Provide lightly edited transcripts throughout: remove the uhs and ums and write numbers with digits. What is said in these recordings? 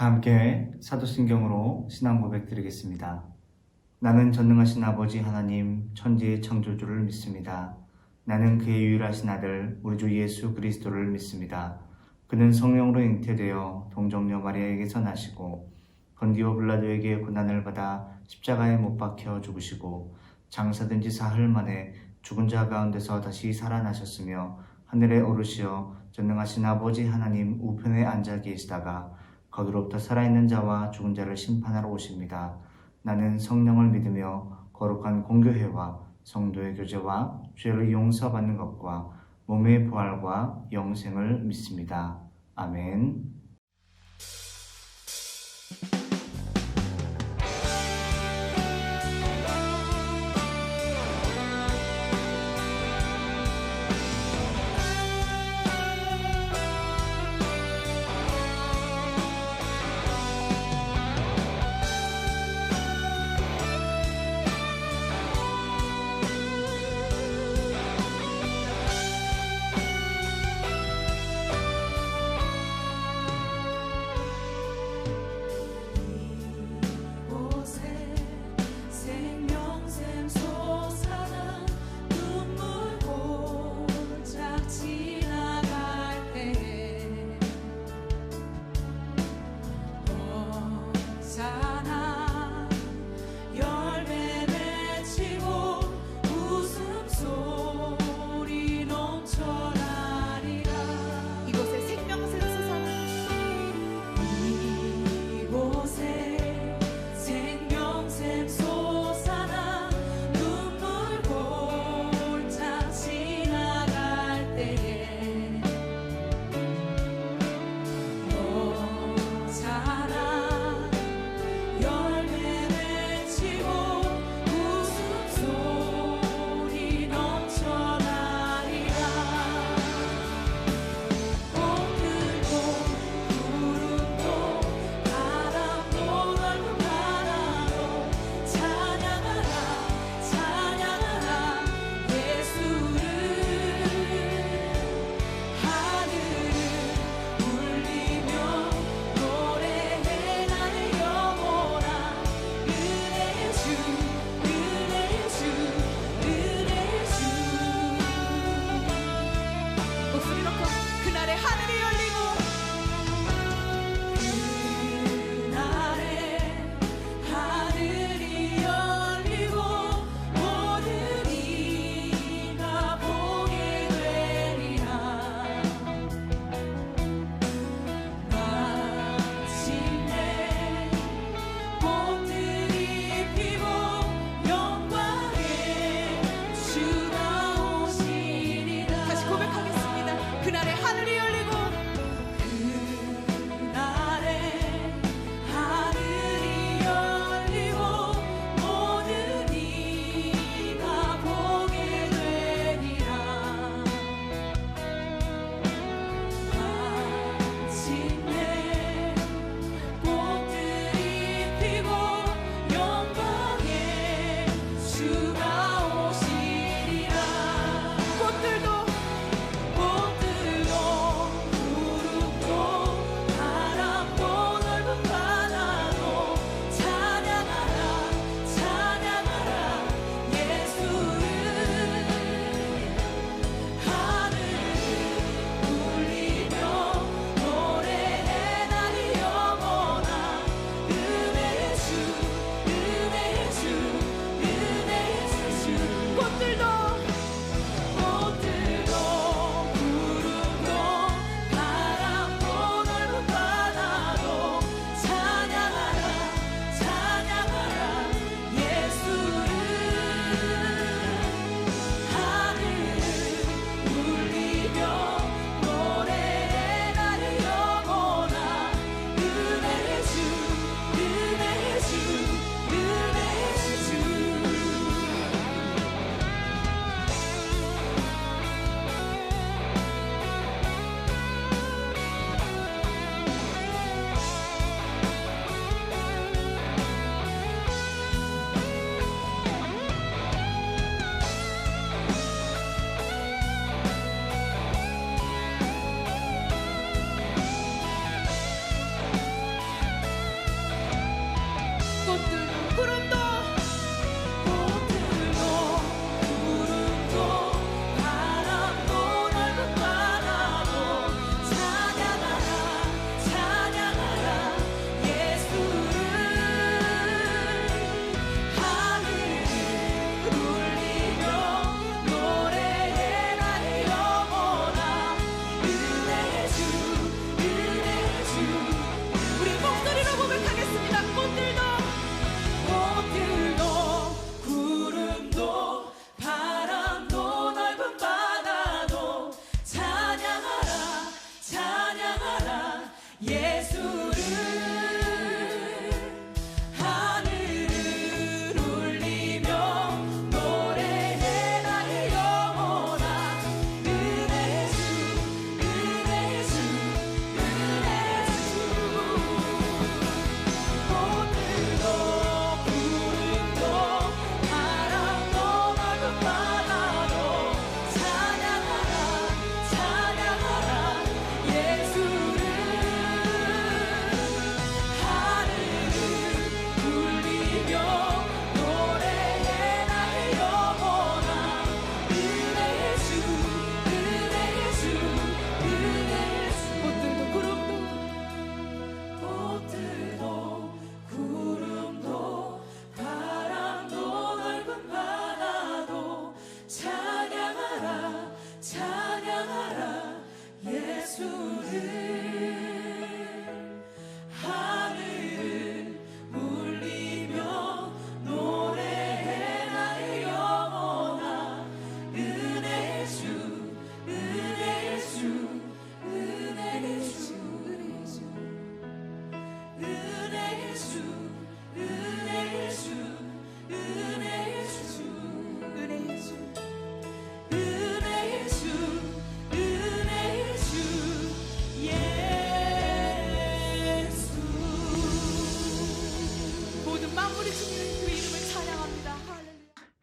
다 함께 사도신경으로 신앙 고백 드리겠습니다. 나는 전능하신 아버지 하나님 천지의 창조주를 믿습니다. 나는 그의 유일하신 아들 우리 주 예수 그리스도를 믿습니다. 그는 성령으로 잉태되어 동정녀 마리아에게서 나시고 본디오 빌라도에게 고난을 받아 십자가에 못 박혀 죽으시고 장사된 지 사흘 만에 죽은 자 가운데서 다시 살아나셨으며 하늘에 오르시어 전능하신 아버지 하나님 우편에 앉아 계시다가 거기로부터 살아있는 자와 죽은 자를 심판하러 오십니다. 나는 성령을 믿으며 거룩한 공교회와 성도의 교제와 죄를 용서받는 것과 몸의 부활과 영생을 믿습니다. 아멘.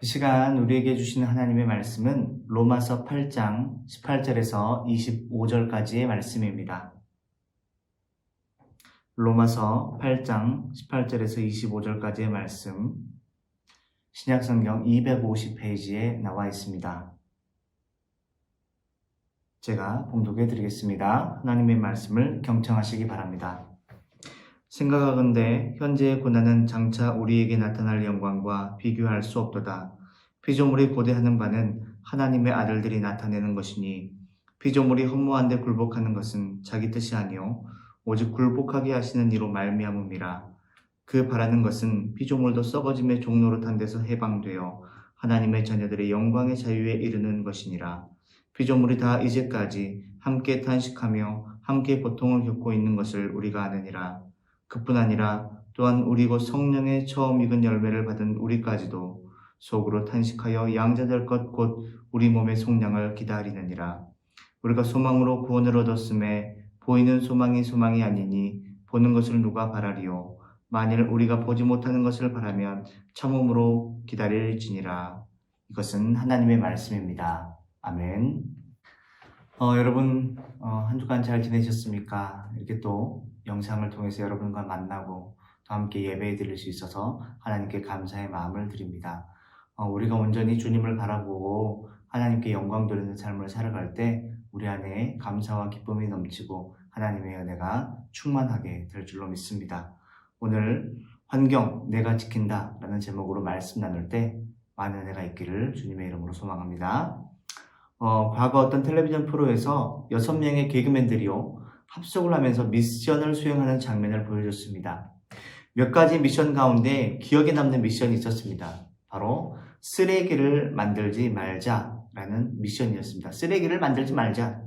시간 우리에게 주시는 하나님의 말씀은 로마서 8장 18절에서 25절까지의 말씀입니다. 로마서 8장 18절에서 25절까지의 말씀, 신약성경 250페이지에 나와 있습니다. 제가 봉독해 드리겠습니다. 하나님의 말씀을 경청하시기 바랍니다. 생각하건대 현재의 고난은 장차 우리에게 나타날 영광과 비교할 수 없도다. 피조물이 고대하는 바는 하나님의 아들들이 나타내는 것이니 피조물이 허무한 데 굴복하는 것은 자기 뜻이 아니요 오직 굴복하게 하시는 이로 말미암음이라. 그 바라는 것은 피조물도 썩어짐의 종로로 탄 데서 해방되어 하나님의 자녀들의 영광의 자유에 이르는 것이니라. 피조물이 다 이제까지 함께 탄식하며 함께 고통을 겪고 있는 것을 우리가 아느니라. 그뿐 아니라 또한 우리 곧 성령의 처음 익은 열매를 받은 우리까지도 속으로 탄식하여 양자될 것 곧 우리 몸의 속량을 기다리느니라. 우리가 소망으로 구원을 얻었음에 보이는 소망이 아니니 보는 것을 누가 바라리요. 만일 우리가 보지 못하는 것을 바라면 참음으로 기다릴지니라. 이것은 하나님의 말씀입니다. 아멘. 여러분 한 주간 잘 지내셨습니까? 이렇게 또 영상을 통해서 여러분과 만나고 또 함께 예배 드릴 수 있어서 하나님께 감사의 마음을 드립니다. 우리가 온전히 주님을 바라보고 하나님께 영광 돌리는 삶을 살아갈 때 우리 안에 감사와 기쁨이 넘치고 하나님의 은혜가 충만하게 될 줄로 믿습니다. 오늘 환경 내가 지킨다 라는 제목으로 말씀 나눌 때 많은 은혜가 있기를 주님의 이름으로 소망합니다. 과거 어떤 텔레비전 프로에서 6명의 개그맨들이요 합숙을 하면서 미션을 수행하는 장면을 보여줬습니다. 몇 가지 미션 가운데 기억에 남는 미션이 있었습니다. 바로 쓰레기를 만들지 말자라는 미션이었습니다. 쓰레기를 만들지 말자.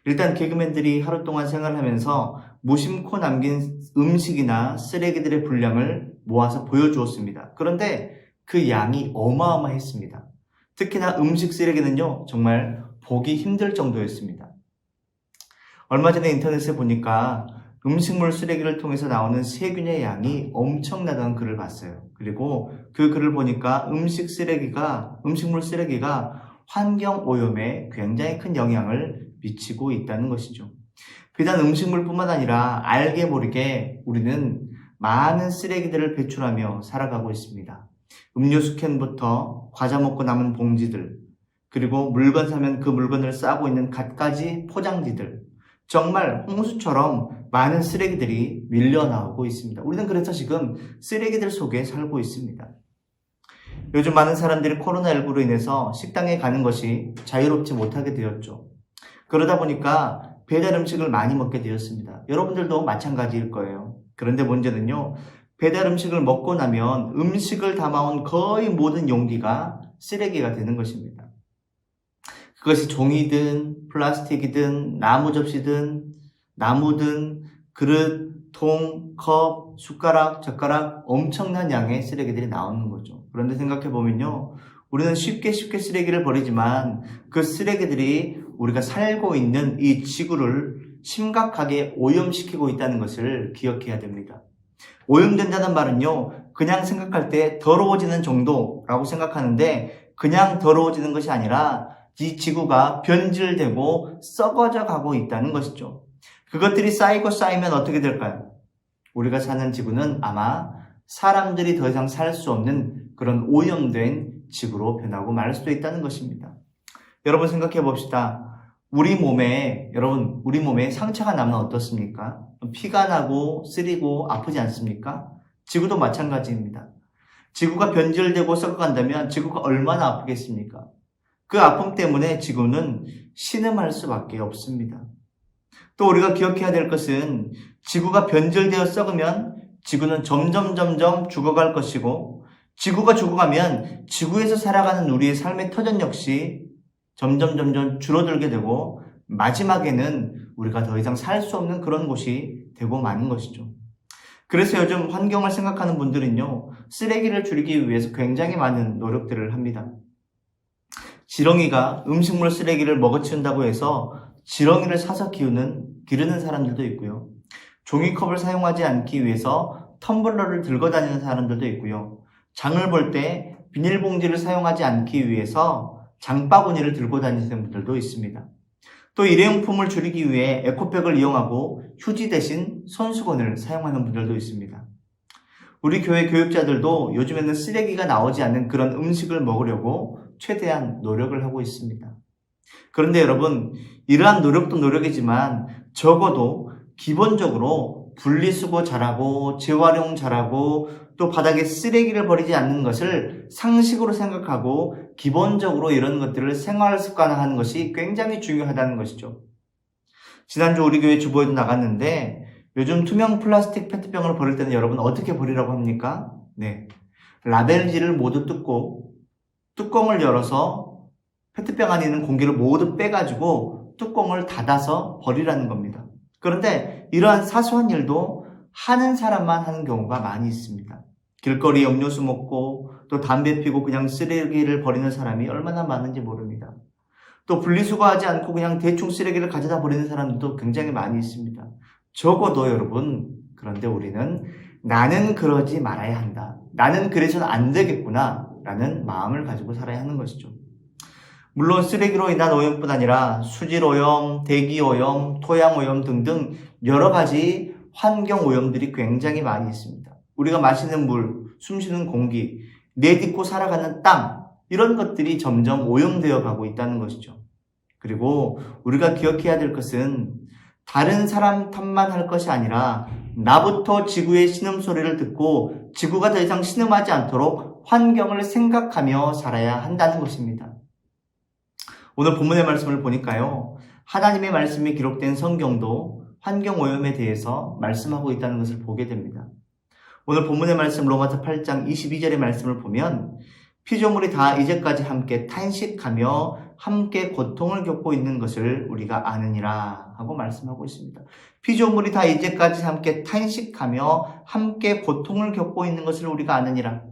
일단 개그맨들이 하루 동안 생활하면서 무심코 남긴 음식이나 쓰레기들의 분량을 모아서 보여주었습니다. 그런데 그 양이 어마어마했습니다. 특히나 음식 쓰레기는요, 정말 보기 힘들 정도였습니다. 얼마 전에 인터넷에 보니까 음식물 쓰레기를 통해서 나오는 세균의 양이 엄청나다는 글을 봤어요. 그리고 그 글을 보니까 음식물 쓰레기가 환경 오염에 굉장히 큰 영향을 미치고 있다는 것이죠. 비단 음식물뿐만 아니라 알게 모르게 우리는 많은 쓰레기들을 배출하며 살아가고 있습니다. 음료수 캔부터 과자 먹고 남은 봉지들, 그리고 물건 사면 그 물건을 싸고 있는 갖가지 포장지들, 정말 홍수처럼 많은 쓰레기들이 밀려나오고 있습니다. 우리는 그래서 지금 쓰레기들 속에 살고 있습니다. 요즘 많은 사람들이 코로나19로 인해서 식당에 가는 것이 자유롭지 못하게 되었죠. 그러다 보니까 배달 음식을 많이 먹게 되었습니다. 여러분들도 마찬가지일 거예요. 그런데 문제는요, 배달 음식을 먹고 나면 음식을 담아온 거의 모든 용기가 쓰레기가 되는 것입니다. 그것이 종이든 플라스틱이든 나무 접시든 나무든 그릇, 통, 컵, 숟가락, 젓가락 엄청난 양의 쓰레기들이 나오는 거죠. 그런데 생각해보면요, 우리는 쉽게 쓰레기를 버리지만 그 쓰레기들이 우리가 살고 있는 이 지구를 심각하게 오염시키고 있다는 것을 기억해야 됩니다. 오염된다는 말은요, 그냥 생각할 때 더러워지는 정도라고 생각하는데 그냥 더러워지는 것이 아니라 이 지구가 변질되고 썩어져 가고 있다는 것이죠. 그것들이 쌓이면 어떻게 될까요? 우리가 사는 지구는 아마 사람들이 더 이상 살 수 없는 그런 오염된 지구로 변하고 말 수도 있다는 것입니다. 여러분 생각해 봅시다. 우리 몸에 상처가 나면 어떻습니까? 피가 나고 쓰리고 아프지 않습니까? 지구도 마찬가지입니다. 지구가 변질되고 썩어간다면 지구가 얼마나 아프겠습니까? 그 아픔 때문에 지구는 신음할 수밖에 없습니다. 또 우리가 기억해야 될 것은 지구가 변질되어 썩으면 지구는 점점 죽어갈 것이고, 지구가 죽어가면 지구에서 살아가는 우리의 삶의 터전 역시 점점 줄어들게 되고, 마지막에는 우리가 더 이상 살 수 없는 그런 곳이 되고 마는 것이죠. 그래서 요즘 환경을 생각하는 분들은요, 쓰레기를 줄이기 위해서 굉장히 많은 노력들을 합니다. 지렁이가 음식물 쓰레기를 먹어치운다고 해서 지렁이를 사서 기르는 사람들도 있고요. 종이컵을 사용하지 않기 위해서 텀블러를 들고 다니는 사람들도 있고요. 장을 볼 때 비닐봉지를 사용하지 않기 위해서 장바구니를 들고 다니시는 분들도 있습니다. 또 일회용품을 줄이기 위해 에코백을 이용하고 휴지 대신 손수건을 사용하는 분들도 있습니다. 우리 교회 교육자들도 요즘에는 쓰레기가 나오지 않는 그런 음식을 먹으려고 최대한 노력을 하고 있습니다. 그런데 여러분, 이러한 노력도 노력이지만 적어도 기본적으로 분리수거 잘하고 재활용 잘하고 또 바닥에 쓰레기를 버리지 않는 것을 상식으로 생각하고 기본적으로 이런 것들을 생활 습관화하는 것이 굉장히 중요하다는 것이죠. 지난주 우리 교회 주보에도 나갔는데 요즘 투명 플라스틱 페트병을 버릴 때는 여러분 어떻게 버리라고 합니까? 네, 라벨지를 모두 뜯고 뚜껑을 열어서 페트병 안에 있는 공기를 모두 빼가지고 뚜껑을 닫아서 버리라는 겁니다. 그런데 이러한 사소한 일도 하는 사람만 하는 경우가 많이 있습니다. 길거리 음료수 먹고 또 담배 피고 그냥 쓰레기를 버리는 사람이 얼마나 많은지 모릅니다. 또 분리수거하지 않고 그냥 대충 쓰레기를 가져다 버리는 사람들도 굉장히 많이 있습니다. 적어도 여러분, 그런데 우리는 나는 그러지 말아야 한다. 나는 그래서는 안 되겠구나 라는 마음을 가지고 살아야 하는 것이죠. 물론 쓰레기로 인한 오염뿐 아니라 수질오염, 대기오염, 토양오염 등등 여러 가지 환경오염들이 굉장히 많이 있습니다. 우리가 마시는 물, 숨쉬는 공기, 내딛고 살아가는 땅, 이런 것들이 점점 오염되어 가고 있다는 것이죠. 그리고 우리가 기억해야 될 것은 다른 사람 탓만 할 것이 아니라 나부터 지구의 신음소리를 듣고 지구가 더 이상 신음하지 않도록 환경을 생각하며 살아야 한다는 것입니다. 오늘 본문의 말씀을 보니까요, 하나님의 말씀이 기록된 성경도 환경오염에 대해서 말씀하고 있다는 것을 보게 됩니다. 오늘 본문의 말씀 로마서 8장 22절의 말씀을 보면 피조물이 다 이제까지 함께 탄식하며 함께 고통을 겪고 있는 것을 우리가 아느니라 하고 말씀하고 있습니다. 피조물이 다 이제까지 함께 탄식하며 함께 고통을 겪고 있는 것을 우리가 아느니라.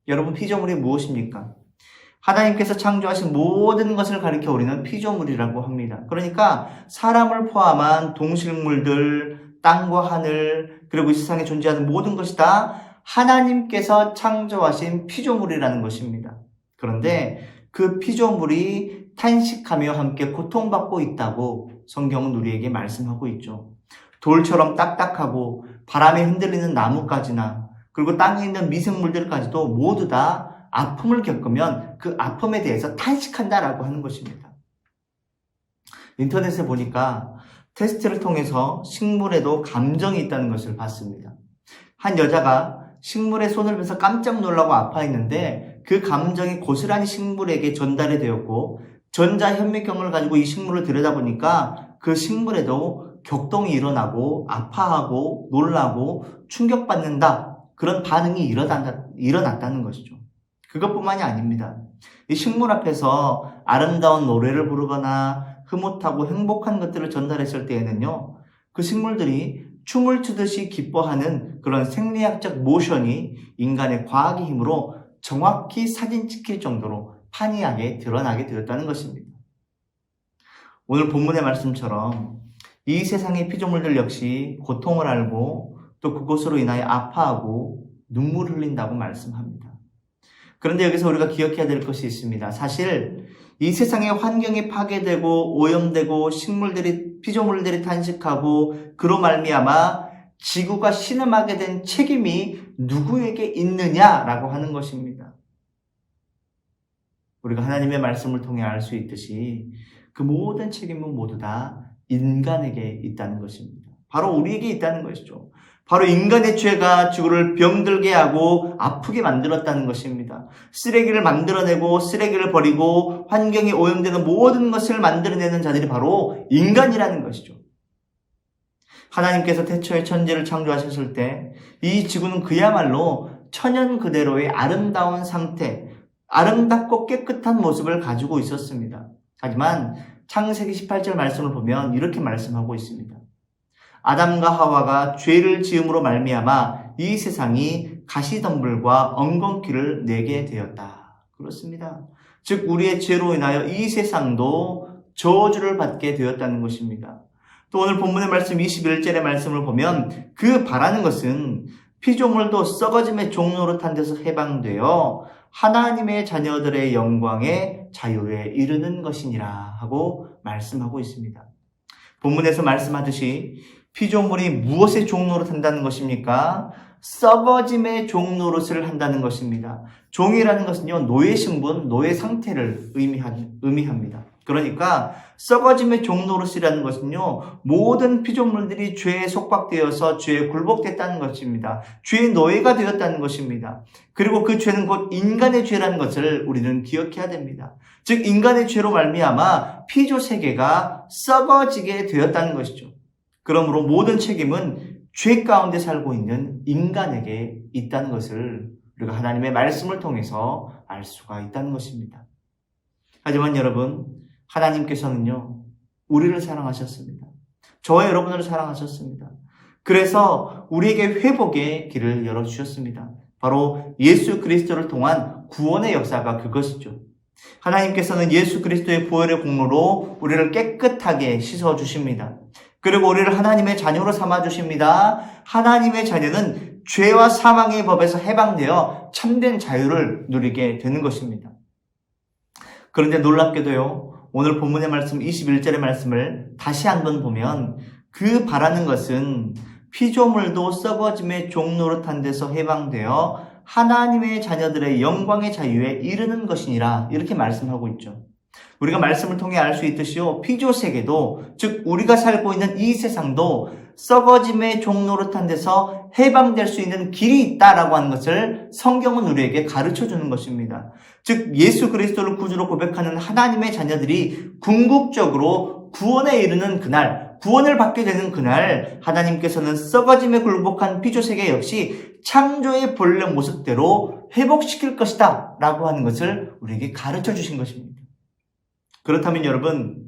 여러분, 피조물이 무엇입니까? 하나님께서 창조하신 모든 것을 가리켜 우리는 피조물이라고 합니다. 그러니까 사람을 포함한 동식물들, 땅과 하늘, 그리고 이 세상에 존재하는 모든 것이 다 하나님께서 창조하신 피조물이라는 것입니다. 그런데 그 피조물이 탄식하며 함께 고통받고 있다고 성경은 우리에게 말씀하고 있죠. 돌처럼 딱딱하고 바람에 흔들리는 나무까지나 그리고 땅에 있는 미생물들까지도 모두 다 아픔을 겪으면 그 아픔에 대해서 탄식한다라고 하는 것입니다. 인터넷에 보니까 테스트를 통해서 식물에도 감정이 있다는 것을 봤습니다. 한 여자가 식물에 손을 대서 깜짝 놀라고 아파했는데 그 감정이 고스란히 식물에게 전달이 되었고 전자현미경을 가지고 이 식물을 들여다보니까 그 식물에도 격동이 일어나고 아파하고 놀라고 충격받는다, 그런 반응이 일어났다는 것이죠. 그것뿐만이 아닙니다. 이 식물 앞에서 아름다운 노래를 부르거나 흐뭇하고 행복한 것들을 전달했을 때에는요, 그 식물들이 춤을 추듯이 기뻐하는 그런 생리학적 모션이 인간의 과학의 힘으로 정확히 사진 찍힐 정도로 판이하게 드러나게 되었다는 것입니다. 오늘 본문의 말씀처럼 이 세상의 피조물들 역시 고통을 알고 또 그것으로 인하여 아파하고 눈물을 흘린다고 말씀합니다. 그런데 여기서 우리가 기억해야 될 것이 있습니다. 사실 이 세상의 환경이 파괴되고 오염되고 피조물들이 탄식하고 그로 말미암아 지구가 신음하게 된 책임이 누구에게 있느냐라고 하는 것입니다. 우리가 하나님의 말씀을 통해 알 수 있듯이 그 모든 책임은 모두 다 인간에게 있다는 것입니다. 바로 우리에게 있다는 것이죠. 바로 인간의 죄가 지구를 병들게 하고 아프게 만들었다는 것입니다. 쓰레기를 만들어내고 쓰레기를 버리고 환경이 오염되는 모든 것을 만들어내는 자들이 바로 인간이라는 것이죠. 하나님께서 태초에 천지를 창조하셨을 때 이 지구는 그야말로 천연 그대로의 아름다운 상태, 아름답고 깨끗한 모습을 가지고 있었습니다. 하지만 창세기 18절 말씀을 보면 이렇게 말씀하고 있습니다. 아담과 하와가 죄를 지음으로 말미암아 이 세상이 가시덤불과 엉겅퀴를 내게 되었다. 그렇습니다. 즉 우리의 죄로 인하여 이 세상도 저주를 받게 되었다는 것입니다. 또 오늘 본문의 말씀 21절의 말씀을 보면 그 바라는 것은 피조물도 썩어짐의 종로로 탄 데서 해방되어 하나님의 자녀들의 영광의 자유에 이르는 것이니라 하고 말씀하고 있습니다. 본문에서 말씀하듯이 피조물이 무엇의 종노릇 한다는 것입니까? 썩어짐의 종노릇을 한다는 것입니다. 종이라는 것은요, 노예 신분, 노예 상태를 의미합니다. 그러니까 썩어짐의 종노릇이라는 것은요, 모든 피조물들이 죄에 속박되어서 죄에 굴복됐다는 것입니다. 죄의 노예가 되었다는 것입니다. 그리고 그 죄는 곧 인간의 죄라는 것을 우리는 기억해야 됩니다. 즉 인간의 죄로 말미암아 피조 세계가 썩어지게 되었다는 것이죠. 그러므로 모든 책임은 죄 가운데 살고 있는 인간에게 있다는 것을 우리가 하나님의 말씀을 통해서 알 수가 있다는 것입니다. 하지만 여러분, 하나님께서는요, 우리를 사랑하셨습니다. 저와 여러분을 사랑하셨습니다. 그래서 우리에게 회복의 길을 열어주셨습니다. 바로 예수 그리스도를 통한 구원의 역사가 그것이죠. 하나님께서는 예수 그리스도의 보혈의 공로로 우리를 깨끗하게 씻어주십니다. 그리고 우리를 하나님의 자녀로 삼아주십니다. 하나님의 자녀는 죄와 사망의 법에서 해방되어 참된 자유를 누리게 되는 것입니다. 그런데 놀랍게도요, 오늘 본문의 말씀 21절의 말씀을 다시 한번 보면 그 바라는 것은 피조물도 썩어짐의 종노릇한 데서 해방되어 하나님의 자녀들의 영광의 자유에 이르는 것이니라 이렇게 말씀하고 있죠. 우리가 말씀을 통해 알 수 있듯이요, 피조세계도 즉 우리가 살고 있는 이 세상도 썩어짐의 종노릇한 데서 해방될 수 있는 길이 있다라고 하는 것을 성경은 우리에게 가르쳐주는 것입니다. 즉 예수 그리스도를 구주로 고백하는 하나님의 자녀들이 궁극적으로 구원에 이르는 그날, 구원을 받게 되는 그날 하나님께서는 썩어짐에 굴복한 피조세계 역시 창조의 본래 모습대로 회복시킬 것이다 라고 하는 것을 우리에게 가르쳐 주신 것입니다. 그렇다면 여러분,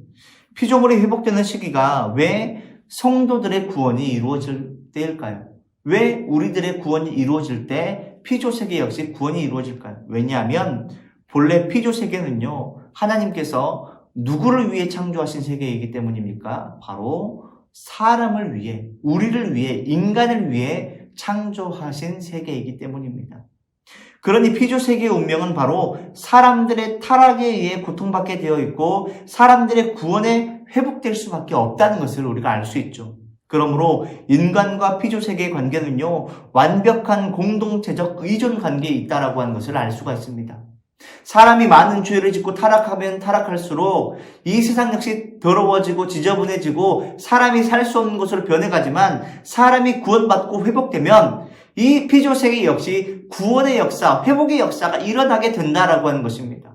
피조물이 회복되는 시기가 왜 성도들의 구원이 이루어질 때일까요? 왜 우리들의 구원이 이루어질 때 피조세계 역시 구원이 이루어질까요? 왜냐하면 본래 피조세계는요, 하나님께서 누구를 위해 창조하신 세계이기 때문입니까? 바로 사람을 위해, 우리를 위해, 인간을 위해 창조하신 세계이기 때문입니다. 그러니 피조세계의 운명은 바로 사람들의 타락에 의해 고통받게 되어 있고 사람들의 구원에 회복될 수밖에 없다는 것을 우리가 알 수 있죠. 그러므로 인간과 피조세계의 관계는요, 완벽한 공동체적 의존 관계에 있다라고 하는 것을 알 수가 있습니다. 사람이 많은 죄를 짓고 타락하면 타락할수록 이 세상 역시 더러워지고 지저분해지고 사람이 살 수 없는 곳으로 변해가지만 사람이 구원받고 회복되면 이 피조세계 역시 구원의 역사, 회복의 역사가 일어나게 된다라고 하는 것입니다.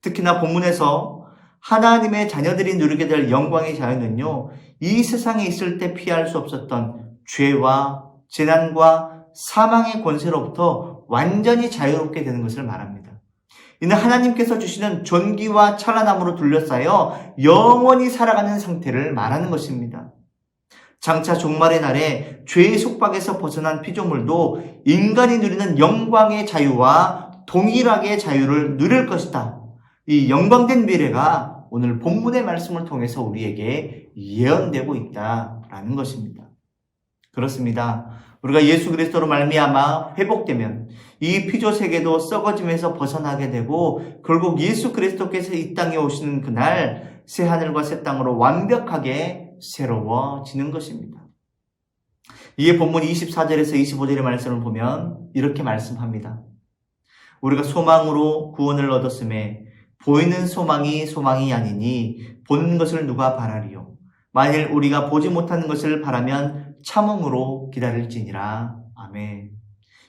특히나 본문에서 하나님의 자녀들이 누리게 될 영광의 자유는요, 이 세상에 있을 때 피할 수 없었던 죄와 재난과 사망의 권세로부터 완전히 자유롭게 되는 것을 말합니다. 이는 하나님께서 주시는 존귀와 찬란함으로 둘러싸여 영원히 살아가는 상태를 말하는 것입니다. 장차 종말의 날에 죄의 속박에서 벗어난 피조물도 인간이 누리는 영광의 자유와 동일하게 자유를 누릴 것이다. 이 영광된 미래가 오늘 본문의 말씀을 통해서 우리에게 예언되고 있다라는 것입니다. 그렇습니다. 우리가 예수 그리스도로 말미암아 회복되면 이 피조세계도 썩어짐에서 벗어나게 되고 결국 예수 그리스도께서 이 땅에 오시는 그날 새하늘과 새 땅으로 완벽하게 새로워지는 것입니다. 이에 본문 24절에서 25절의 말씀을 보면 이렇게 말씀합니다. 우리가 소망으로 구원을 얻었음에 보이는 소망이 아니니 보는 것을 누가 바라리요. 만일 우리가 보지 못하는 것을 바라면 참음으로 기다릴지니라. 아멘.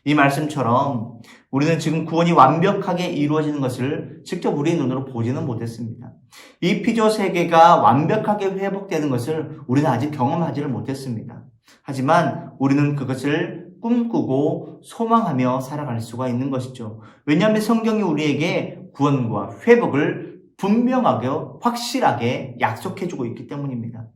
이 말씀처럼 우리는 지금 구원이 완벽하게 이루어지는 것을 직접 우리의 눈으로 보지는 못했습니다. 이 피조 세계가 완벽하게 회복되는 것을 우리는 아직 경험하지를 못했습니다. 하지만 우리는 그것을 꿈꾸고 소망하며 살아갈 수가 있는 것이죠. 왜냐하면 성경이 우리에게 구원과 회복을 분명하게 확실하게 약속해주고 있기 때문입니다.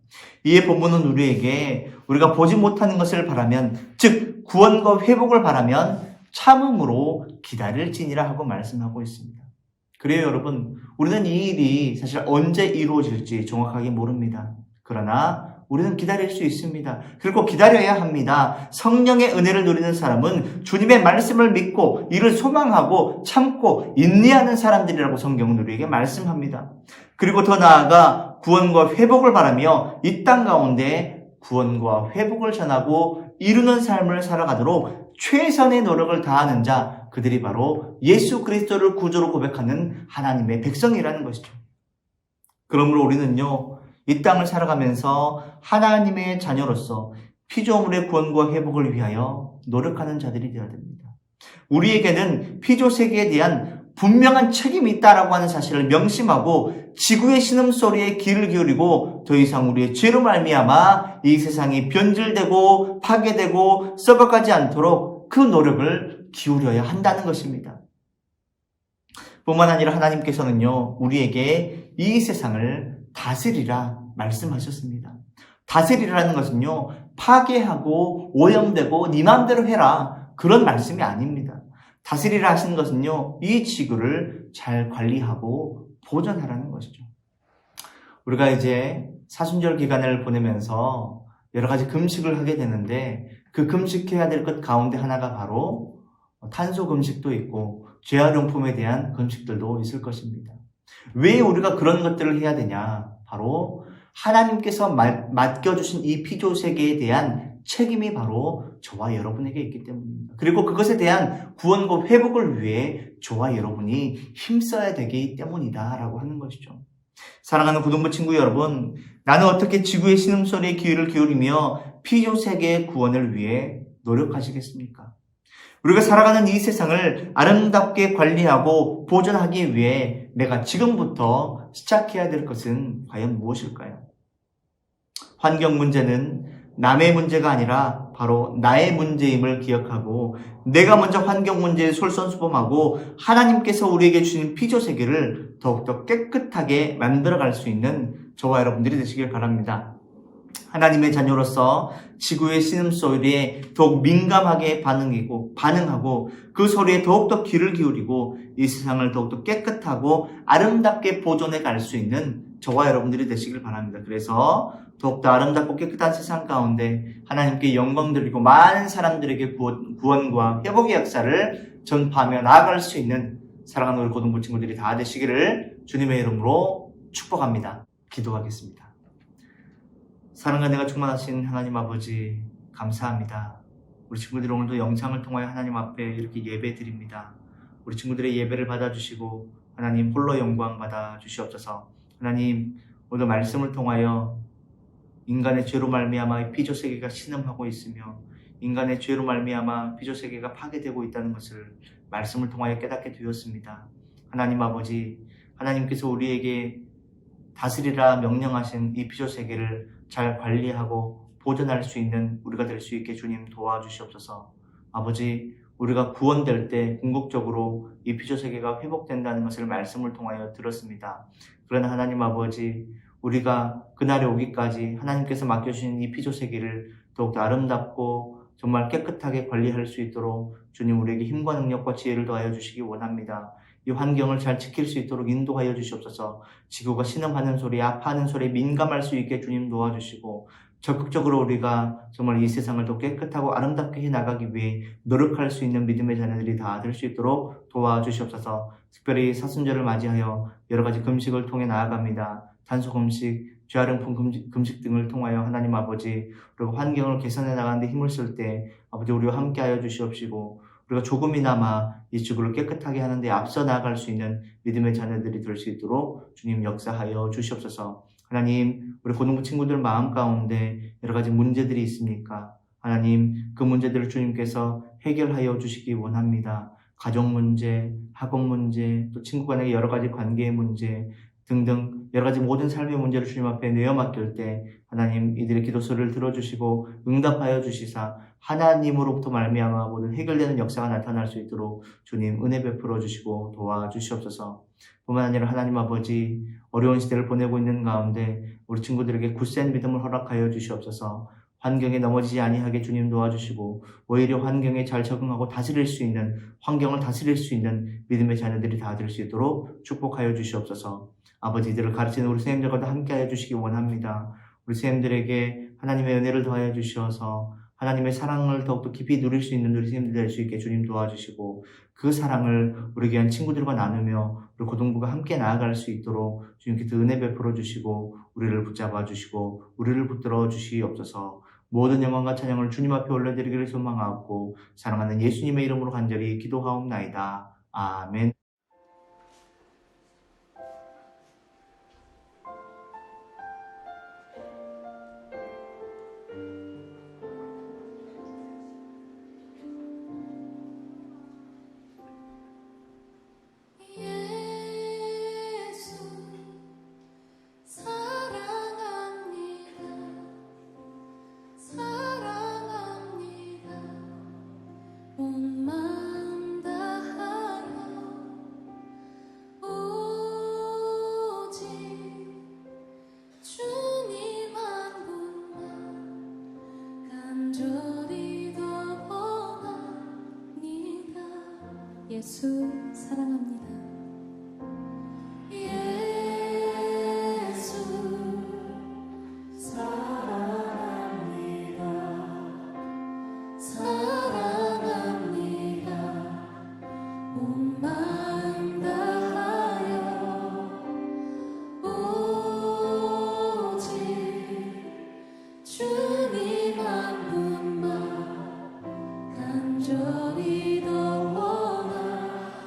이에 본문은 우리에게 우리가 보지 못하는 것을 바라면, 즉 구원과 회복을 바라면 참음으로 기다릴지니라 하고 말씀하고 있습니다. 그래요 여러분, 우리는 이 일이 사실 언제 이루어질지 정확하게 모릅니다. 그러나 우리는 기다릴 수 있습니다. 그리고 기다려야 합니다. 성령의 은혜를 누리는 사람은 주님의 말씀을 믿고 이를 소망하고 참고 인내하는 사람들이라고 성경은 우리에게 말씀합니다. 그리고 더 나아가 구원과 회복을 바라며 이 땅 가운데 구원과 회복을 전하고 이루는 삶을 살아가도록 최선의 노력을 다하는 자, 그들이 바로 예수 그리스도를 구주로 고백하는 하나님의 백성이라는 것이죠. 그러므로 우리는요, 이 땅을 살아가면서 하나님의 자녀로서 피조물의 구원과 회복을 위하여 노력하는 자들이 되어야 됩니다. 우리에게는 피조 세계에 대한 분명한 책임이 있다라고 하는 사실을 명심하고 지구의 신음소리에 귀를 기울이고 더 이상 우리의 죄로 말미암아 이 세상이 변질되고 파괴되고 썩어가지 않도록 그 노력을 기울여야 한다는 것입니다. 뿐만 아니라 하나님께서는요, 우리에게 이 세상을 다스리라 말씀하셨습니다. 다스리라는 것은요, 파괴하고 오염되고 네 맘대로 해라, 그런 말씀이 아닙니다. 다스리라 하시는 것은요, 이 지구를 잘 관리하고 보존하라는 것이죠. 우리가 이제 사순절 기간을 보내면서 여러 가지 금식을 하게 되는데 그 금식해야 될 것 가운데 하나가 바로 탄소 금식도 있고 재활용품에 대한 금식들도 있을 것입니다. 왜 우리가 그런 것들을 해야 되냐? 바로 하나님께서 맡겨주신 이 피조 세계에 대한 책임이 바로 저와 여러분에게 있기 때문입니다. 그리고 그것에 대한 구원과 회복을 위해 저와 여러분이 힘써야 되기 때문이다라고 하는 것이죠. 사랑하는 고등부 친구 여러분, 나는 어떻게 지구의 신음소리에 귀를 기울이며 피조 세계의 구원을 위해 노력하시겠습니까? 우리가 살아가는 이 세상을 아름답게 관리하고 보존하기 위해 내가 지금부터 시작해야 될 것은 과연 무엇일까요? 환경 문제는 남의 문제가 아니라 바로 나의 문제임을 기억하고 내가 먼저 환경 문제에 솔선수범하고 하나님께서 우리에게 주신 피조 세계를 더욱더 깨끗하게 만들어갈 수 있는 저와 여러분들이 되시길 바랍니다. 하나님의 자녀로서 지구의 신음소리에 더욱 민감하게 반응하고 그 소리에 더욱더 귀를 기울이고 이 세상을 더욱더 깨끗하고 아름답게 보존해 갈 수 있는 저와 여러분들이 되시길 바랍니다. 그래서 더욱더 아름답고 깨끗한 세상 가운데 하나님께 영광 드리고 많은 사람들에게 구원과 회복의 역사를 전파하며 나아갈 수 있는 사랑하는 우리 고등부 친구들이 다 되시기를 주님의 이름으로 축복합니다. 기도하겠습니다. 사랑과 은혜가 충만하신 하나님 아버지, 감사합니다. 우리 친구들이 오늘도 영상을 통하여 하나님 앞에 이렇게 예배 드립니다. 우리 친구들의 예배를 받아주시고 하나님 홀로 영광 받아 주시옵소서. 하나님, 오늘 말씀을 통하여 인간의 죄로 말미암아 피조 세계가 신음하고 있으며 인간의 죄로 말미암아 피조 세계가 파괴되고 있다는 것을 말씀을 통하여 깨닫게 되었습니다. 하나님 아버지, 하나님께서 우리에게 다스리라 명령하신 이 피조 세계를 잘 관리하고 보존할 수 있는 우리가 될 수 있게 주님 도와주시옵소서. 아버지, 우리가 구원될 때 궁극적으로 이 피조 세계가 회복된다는 것을 말씀을 통하여 들었습니다. 그러나 하나님 아버지, 우리가 그날에 오기까지 하나님께서 맡겨주신 이 피조 세계를 더욱더 아름답고 정말 깨끗하게 관리할 수 있도록 주님 우리에게 힘과 능력과 지혜를 더하여 주시기 원합니다. 이 환경을 잘 지킬 수 있도록 인도하여 주시옵소서. 지구가 신음하는 소리, 아파하는 소리에 민감할 수 있게 주님 도와주시고 적극적으로 우리가 정말 이 세상을 더 깨끗하고 아름답게 해나가기 위해 노력할 수 있는 믿음의 자녀들이 다 될 수 있도록 도와주시옵소서. 특별히 사순절을 맞이하여 여러 가지 금식을 통해 나아갑니다. 탄소 금식, 재활용품 금식 등을 통하여 하나님 아버지, 그리고 환경을 개선해 나가는 데 힘을 쓸 때 아버지 우리와 함께 하여 주시옵시고 우리가 조금이나마 이 지구를 깨끗하게 하는 데 앞서 나아갈 수 있는 믿음의 자녀들이 될 수 있도록 주님 역사하여 주시옵소서. 하나님, 우리 고등부 친구들 마음 가운데 여러 가지 문제들이 있습니까? 하나님, 그 문제들을 주님께서 해결하여 주시기 원합니다. 가정 문제, 학업 문제, 또 친구 간의 여러 가지 관계의 문제 등등 여러 가지 모든 삶의 문제를 주님 앞에 내어 맡길 때 하나님 이들의 기도소리를 들어주시고 응답하여 주시사 하나님으로부터 말미암아 모든 해결되는 역사가 나타날 수 있도록 주님 은혜 베풀어 주시고 도와주시옵소서. 뿐만 아니라 하나님 아버지, 어려운 시대를 보내고 있는 가운데 우리 친구들에게 굳센 믿음을 허락하여 주시옵소서. 환경에 넘어지지 아니하게 주님 도와주시고 오히려 환경에 잘 적응하고 다스릴 수 있는, 환경을 다스릴 수 있는 믿음의 자녀들이 다 될 수 있도록 축복하여 주시옵소서. 아버지, 이들을 가르치는 우리 선생님들과도 함께하여 주시기 원합니다. 우리 선생님들에게 하나님의 은혜를 더하여 주시어서 하나님의 사랑을 더욱더 깊이 누릴 수 있는 우리 선생님들 될 수 있게 주님 도와주시고 그 사랑을 우리 귀한 친구들과 나누며 우리 고등부가 함께 나아갈 수 있도록 주님께서 은혜 베풀어 주시고 우리를 붙잡아 주시고 우리를 붙들어 주시옵소서. 모든 영광과 찬양을 주님 앞에 올려드리기를 소망하고 사랑하는 예수님의 이름으로 간절히 기도하옵나이다. 아멘. 예수 사랑합니다. 예수 사랑합니다. 사랑합니다. 온 마음 다하여 오직 주님 한 분만 간절히 더 원합니다.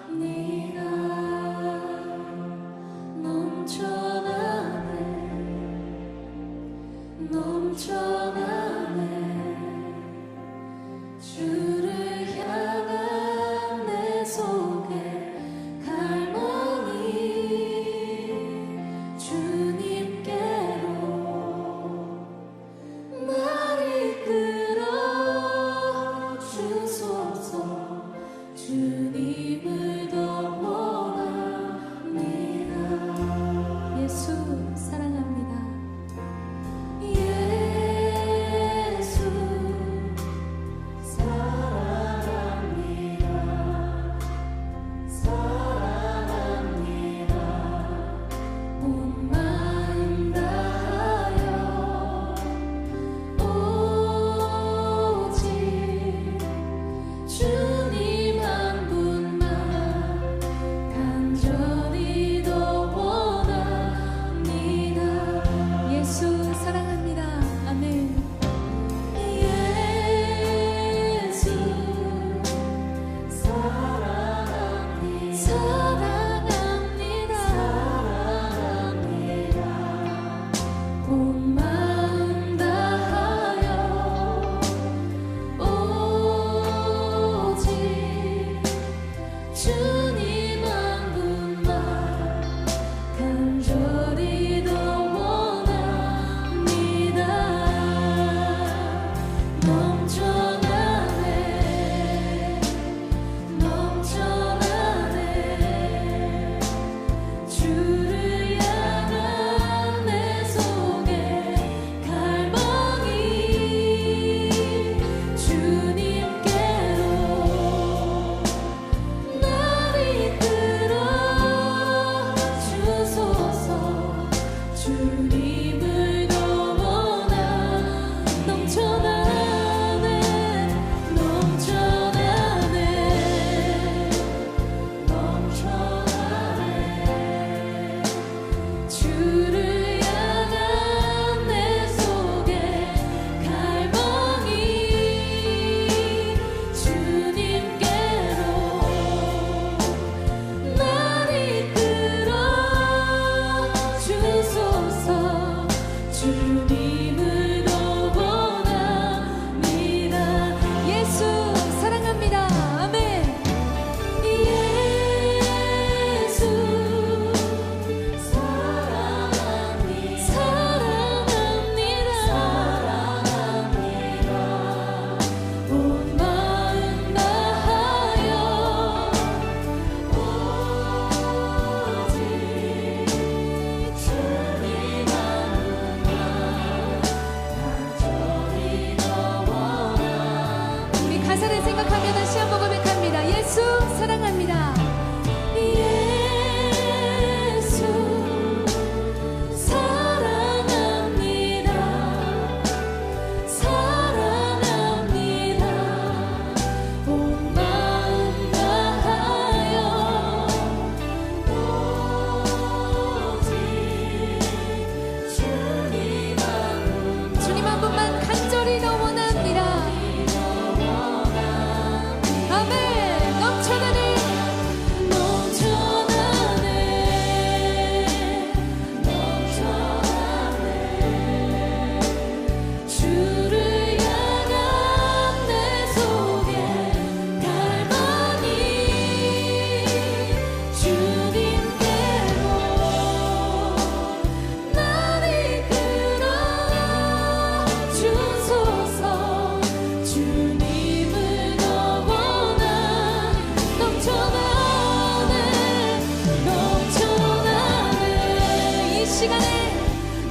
시간에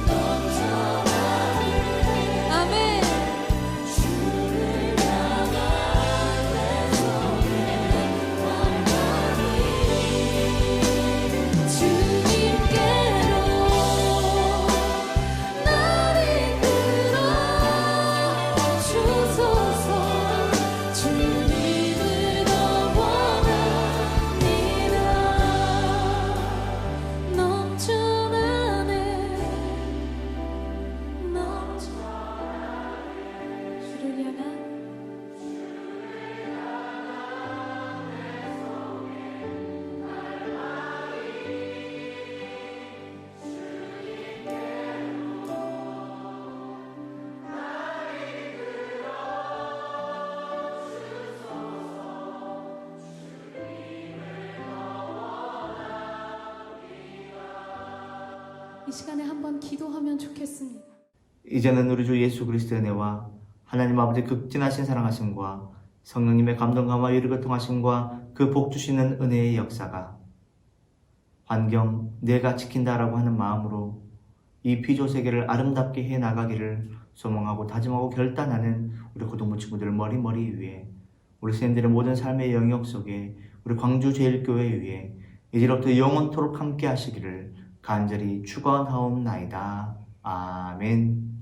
넘쳐나는 아멘. 주를 향한 내 손에 완전히 주님께로 날 이끌어 주소서. 주님을 더 원합니다. 넘쳐나네 주를 향한 이 시간에 한번 기도하면 좋겠습니다. 이제는 우리 주 예수 그리스도의 은혜와 하나님 아버지 극진하신 사랑하심과 성령님의 감동 감화 유를 통하심과 그 복 주시는 은혜의 역사가 환경 내가 지킨다라고 하는 마음으로 이 피조 세계를 아름답게 해 나가기를 소망하고 다짐하고 결단하는 우리 고등부 친구들 머리 위에, 우리 선생님들의 모든 삶의 영역 속에, 우리 광주 제일교회 위에 이제로부터 영원토록 함께 하시기를 간절히 축원하옵나이다. 아멘.